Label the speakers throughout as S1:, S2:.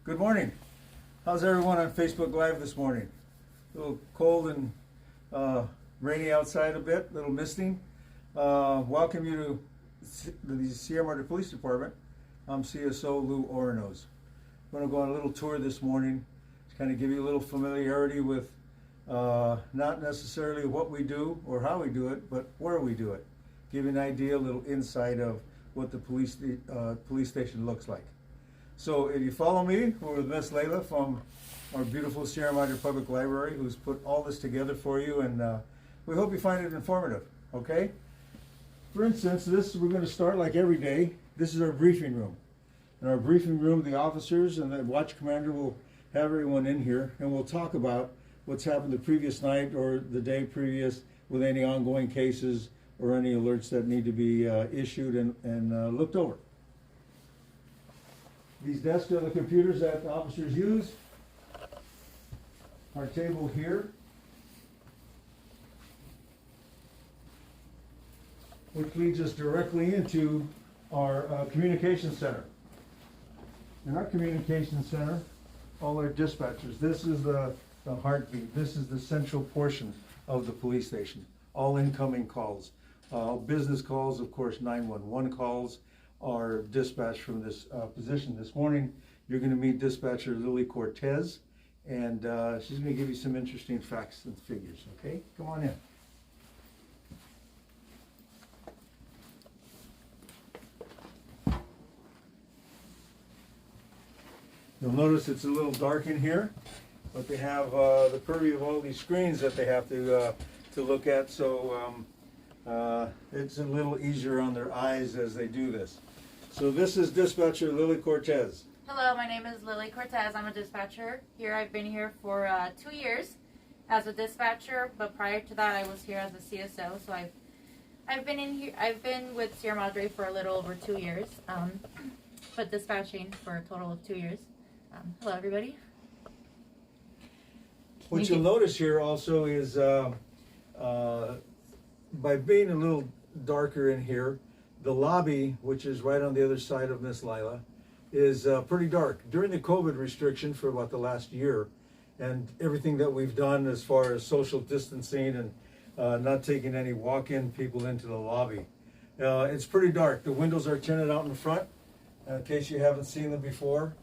S1: Good morning. How's everyone on Facebook Live this morning? A little cold and rainy outside a bit, a little misting. Welcome you to the Sierra Madre Police Department. I'm CSO Lou Oranos. I'm going to go on a little tour this morning to kind of give you a little familiarity with not necessarily what we do or how we do it, but where we do it. Give you an idea, a little insight of what the police station looks like. So if you follow me, we're with Miss Layla from our beautiful Sierra Madre Public Library, who's put all this together for you, and we hope you find it informative, okay? For instance, we're going to start like every day. This is our briefing room. In our briefing room, the officers and the watch commander will have everyone in here, and we'll talk about what's happened the previous night or the day previous with any ongoing cases or any alerts that need to be issued and looked over. These desks are the computers that the officers use. Our table here, which leads us directly into our communication center. In our communication center, all our dispatchers, this is the heartbeat, this is the central portion of the police station. All incoming calls, business calls, of course, 911 calls, are dispatched from this position. This morning, you're going to meet dispatcher Lily Cortez, and she's going to give you some interesting facts and figures, okay? Come on in. You'll notice it's a little dark in here, but they have the purview of all these screens that they have to look at, so it's a little easier on their eyes as they do this. So this is dispatcher Lily Cortez.
S2: Hello, my name is Lily Cortez. I'm a dispatcher here. I've been here for 2 years as a dispatcher, but prior to that, I was here as a CSO. So I've been in here. I've been with Sierra Madre for a little over 2 years, but dispatching for a total of 2 years. Hello, everybody.
S1: What you'll notice here also is by being a little darker in here, the lobby, which is right on the other side of Miss Lila, is pretty dark. During the COVID restriction for about the last year, and everything that we've done as far as social distancing and not taking any walk-in people into the lobby, it's pretty dark. The windows are tinted out in front, in case you haven't seen them before.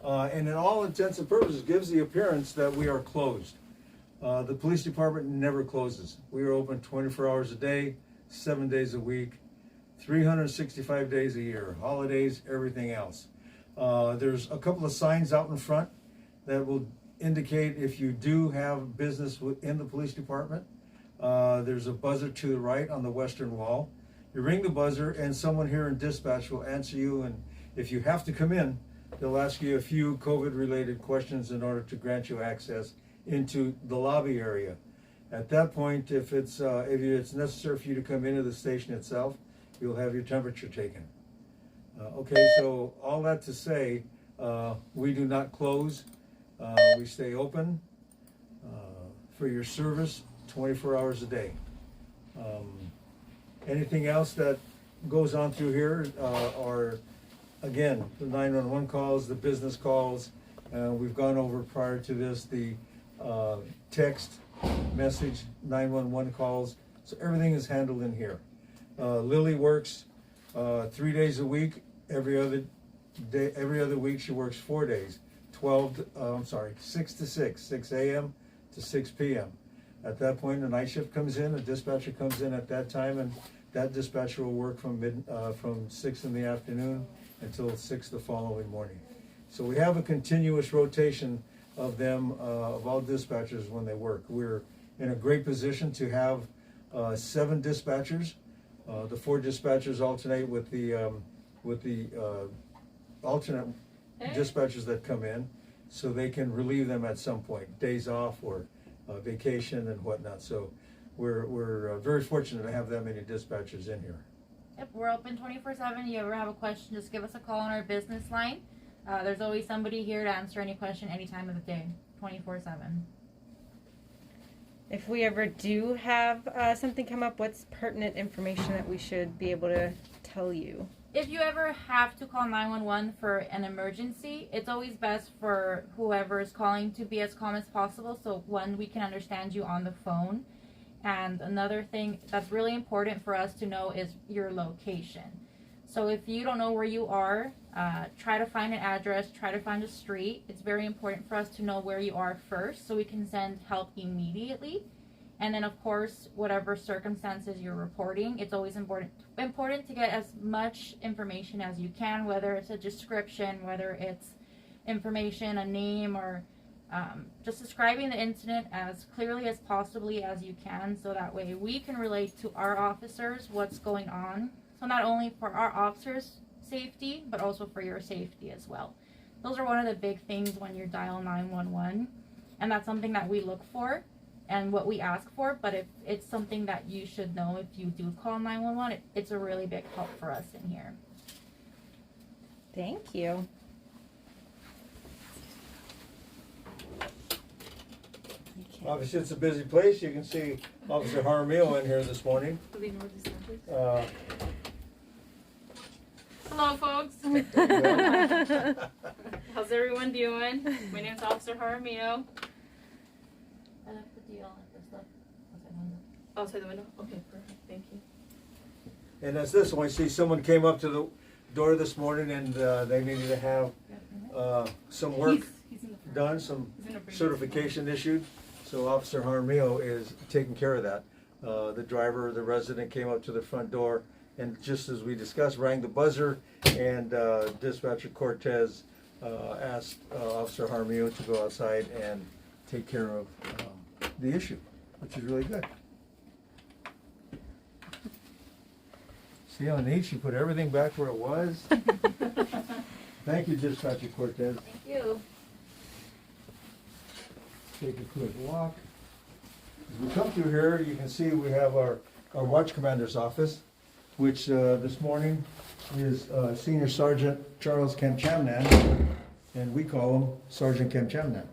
S1: And in all intents and purposes, gives the appearance that we are closed. The police department never closes. We are open 24 hours a day, 7 days a week, 365 days a year, holidays, everything else. There's a couple of signs out in front that will indicate if you do have business within the police department. There's a buzzer to the right on the western wall. You ring the buzzer and someone here in dispatch will answer you, and if you have to come in, they'll ask you a few COVID-related questions in order to grant you access into the lobby area. At that point, if it's necessary for you to come into the station itself, you'll have your temperature taken. Okay, so all that to say, we do not close. We stay open for your service 24 hours a day. Anything else that goes on through here are, again, the 911 calls, the business calls. We've gone over prior to this the text, message, 911 calls. So everything is handled in here. Lily works 3 days a week. Every other week she works 4 days. 6 to 6, 6 a.m. to 6 p.m. At that point, the night shift comes in. A dispatcher comes in at that time, and that dispatcher will work from 6 in the afternoon until 6 the following morning. So we have a continuous rotation of them, of all dispatchers when they work. We're in a great position to have 7 dispatchers. The 4 dispatchers alternate with the alternate dispatchers that come in, so they can relieve them at some point, days off or vacation and whatnot. So we're very fortunate to have that many dispatchers in here.
S2: Yep, we're open 24/7. You ever have a question, just give us a call on our business line. There's always somebody here to answer any question any time of the day, 24/7.
S3: If we ever do have something come up, what's pertinent information that we should be able to tell you?
S2: if you ever have to call 911 for an emergency, it's always best for whoever is calling to be as calm as possible. So one, we can understand you on the phone. And another thing that's really important for us to know is your location. So if you don't know where you are, try to find an address, try to find a street. It's very important for us to know where you are first so we can send help immediately. And then, of course, whatever circumstances you're reporting, it's always important to get as much information as you can, whether it's a description, whether it's information, a name, or just describing the incident as clearly as possibly as you can, so that way we can relate to our officers what's going on. So not only for our officers' safety, but also for your safety as well. Those are one of the big things when you dial 911, and that's something that we look for and what we ask for. But if it's something that you should know if you do call 911, it's a really big help for us in here.
S3: Thank you.
S1: Obviously, it's a busy place. You can see Officer Jaramillo in here this morning.
S4: Hello, folks. How's everyone doing? My name's Officer Jaramillo.
S2: I left the deal at the stuff
S4: Outside the window? Okay, perfect. Thank you.
S1: And that's this one. I see someone came up to the door this morning and they needed to have some work
S4: He's in the front.
S1: done, some
S4: He's in a previous
S1: certification issued. So Officer Jaramillo is taking care of that. The driver, the resident came up to the front door and just as we discussed, rang the buzzer and Dispatcher Cortez asked Officer Jaramillo to go outside and take care of the issue, which is really good. See how neat she put everything back where it was? Thank you, Dispatcher Cortez.
S2: Thank you.
S1: Take a quick walk. As we come through here, you can see we have our watch commander's office, which this morning is Senior Sergeant Charles Kemchamnan, and we call him Sergeant Kemchamnan.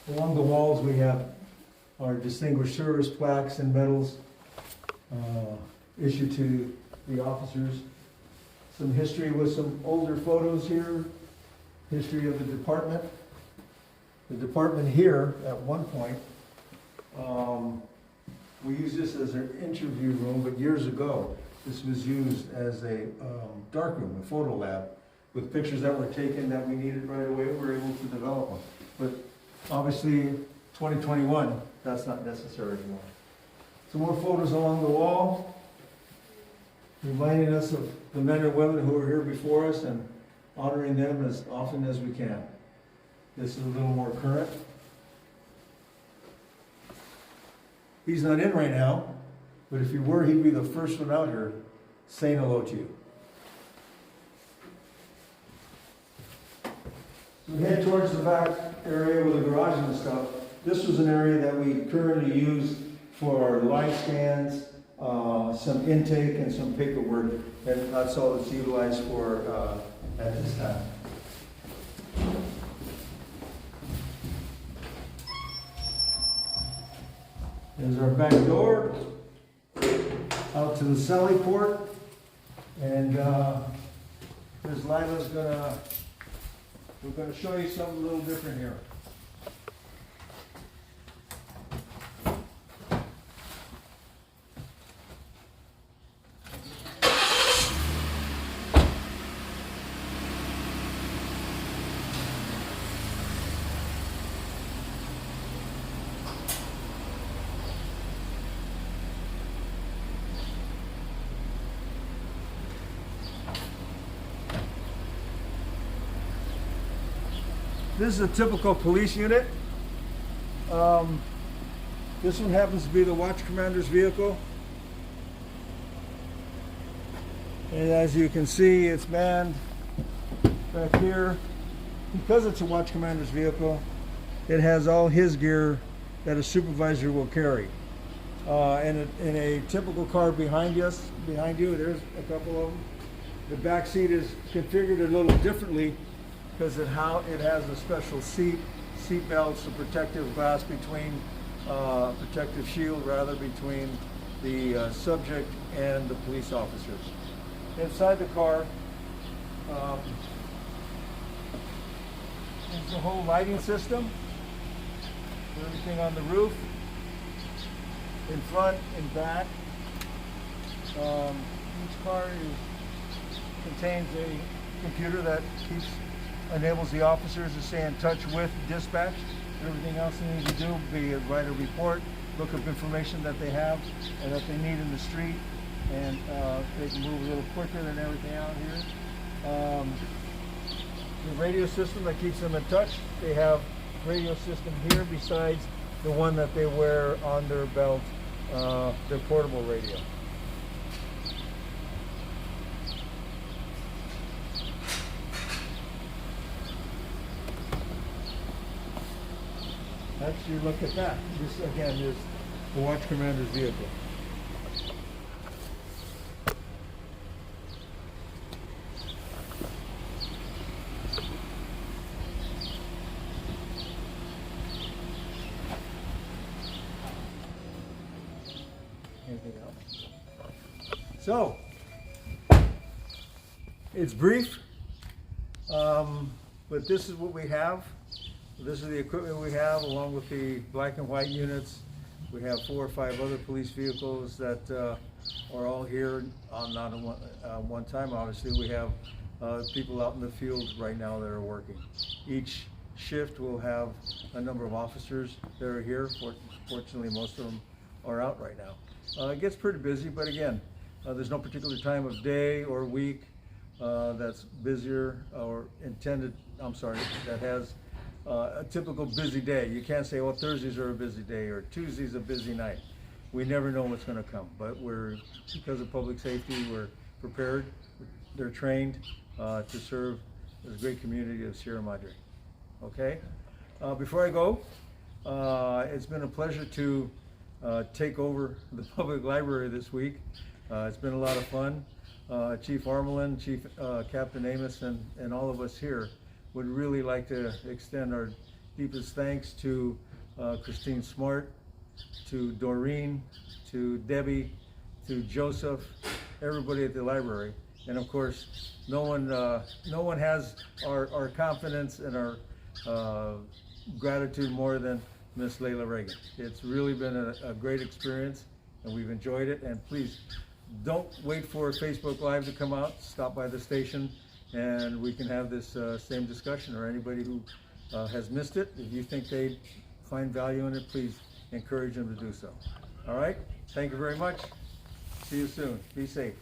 S1: Along the walls, we have our distinguished service plaques and medals issued to the officers. Some history with some older photos here, history of the department. The department here, at one point, we used this as an interview room, but years ago, this was used as a darkroom, a photo lab, with pictures that were taken that we needed right away. We were able to develop them. But obviously, 2021, that's not necessary anymore. Some more photos along the wall, reminding us of the men and women who were here before us and honoring them as often as we can. This is a little more current. He's not in right now, but if he were, he'd be the first one out here saying hello to you. So we head towards the back area with the garage and stuff. This was an area that we currently use for our live scans, some intake and some paperwork, and that's all it's utilized for at this time. There's our back door out to the Sally port, and Ms. Lila's we're gonna show you something a little different here. This is a typical police unit. This one happens to be the watch commander's vehicle. And as you can see, it's manned back here. Because it's a watch commander's vehicle, it has all his gear that a supervisor will carry. In a typical car behind you, there's a couple of them. The back seat is configured a little differently because it has a special seat belts, a protective glass between, protective shield rather between the subject and the police officers. Inside the car is the whole lighting system, everything on the roof, in front and back. Each car contains a computer that enables the officers to stay in touch with dispatch. Everything else they need to do, be it write a report, look up information that they have and that they need in the street, and they can move a little quicker than everything out here. The radio system that keeps them in touch, they have radio system here besides the one that they wear on their belt, their portable radio. Actually, look at that. This again is the watch commander's vehicle. Anything else? So, it's brief, but this is what we have. This is the equipment we have, along with the black and white units. We have 4 or 5 other police vehicles that are all here on not one time. Obviously, we have people out in the field right now that are working. Each shift will have a number of officers that are here. Fortunately, most of them are out right now. It gets pretty busy, but again, there's no particular time of day or week that's busier or that has a typical busy day. You can't say, well, Thursdays are a busy day or Tuesday's a busy night. We never know what's going to come, but because of public safety, we're prepared. They're trained to serve this great community of Sierra Madre. Okay? Before I go, it's been a pleasure to take over the public library this week. It's been a lot of fun. Chief Armelin, Chief Captain Amos, and all of us here would really like to extend our deepest thanks to Christine Smart, to Doreen, to Debbie, to Joseph, everybody at the library, and of course, no one has our confidence and our gratitude more than Miss Layla Reagan. It's really been a great experience, and we've enjoyed it. And please, don't wait for Facebook Live to come out. Stop by the station, and we can have this same discussion, or anybody who has missed it. If you think they'd find value in it, please encourage them to do so. All right? Thank you very much. See you soon. Be safe.